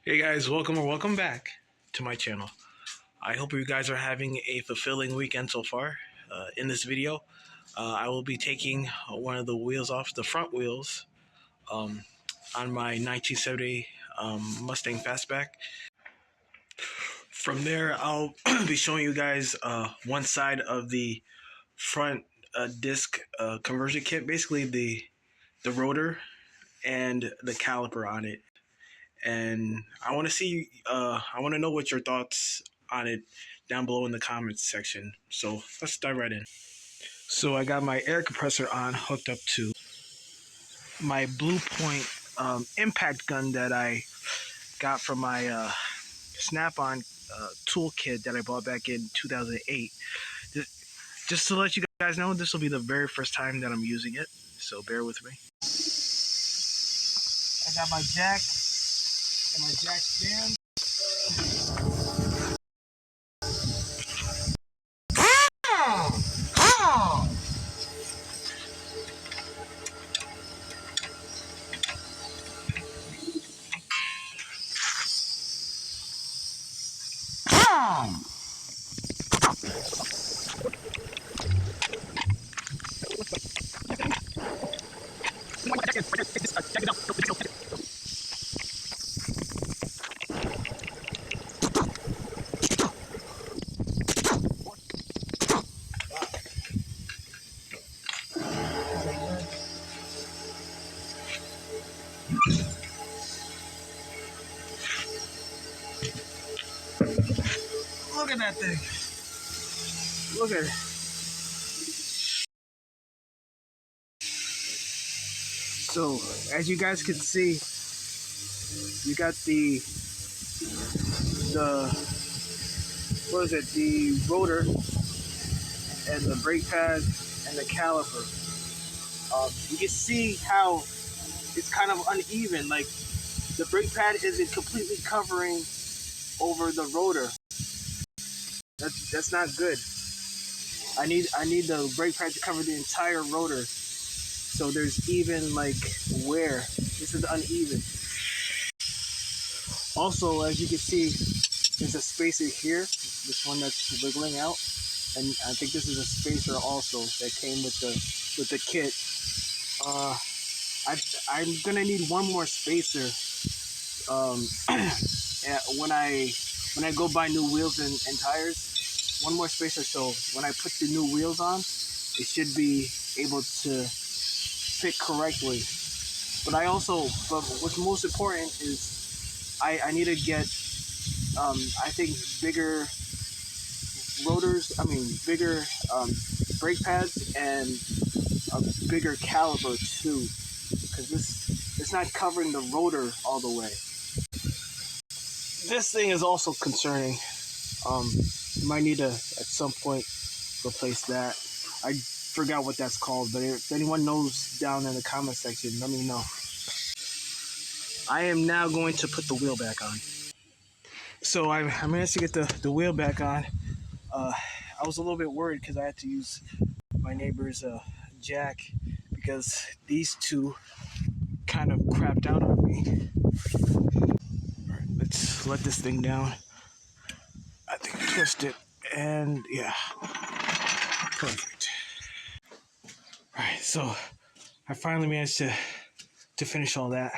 Hey guys, welcome or welcome back to my channel. I hope you guys are having a fulfilling weekend so far. In this video, I will be taking one of the wheels off, the front wheels, on my 1970 Mustang Fastback. From there, I'll be showing you guys one side of the front disc conversion kit, basically the rotor and the caliper on it. And I want to see, I want to know what your thoughts on it down below in the comments section. So let's dive right in. So I got my air compressor on, hooked up to my Blue Point impact gun that I got from my Snap-on toolkit that I bought back in 2008. Just to let you guys know, this will be the very first time that I'm using it, so bear with me. I got my jack and my jack stand. Look at that thing. Look at it. So, as you guys can see, you got the what is it? The rotor and the brake pad and the caliper. You can see how it's kind of uneven. Like the brake pad isn't completely covering over the rotor. That's not good. I need the brake pad to cover the entire rotor, so there's even like wear. This is uneven. Also, as you can see, there's a spacer here. This one that's wiggling out, and I think this is a spacer also that came with the kit. I'm gonna need one more spacer when I go buy new wheels and tires. One more spacer, so when I put the new wheels on, it should be able to fit correctly. But what's most important is I need to get I think bigger rotors. I mean bigger brake pads and a bigger caliper too, because it's not covering the rotor all the way. This thing is also concerning. You might need to at some point replace that. I forgot what that's called, but if anyone knows down in the comment section, let me know. I am now going to put the wheel back on. So I managed to get the wheel back on. I was a little bit worried because I had to use my neighbor's jack because these two kind of crapped out on me. All right, let's let this thing down. I think I twist it, and yeah, perfect. All right, so I finally managed to finish all that.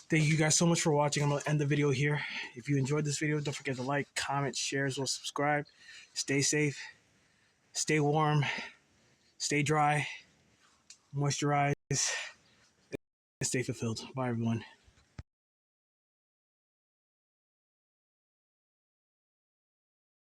Thank you guys so much for watching. I'm going to end the video here. If you enjoyed this video, don't forget to like, comment, share, as well as subscribe. Stay safe, stay warm, stay dry, moisturize, and stay fulfilled. Bye, everyone.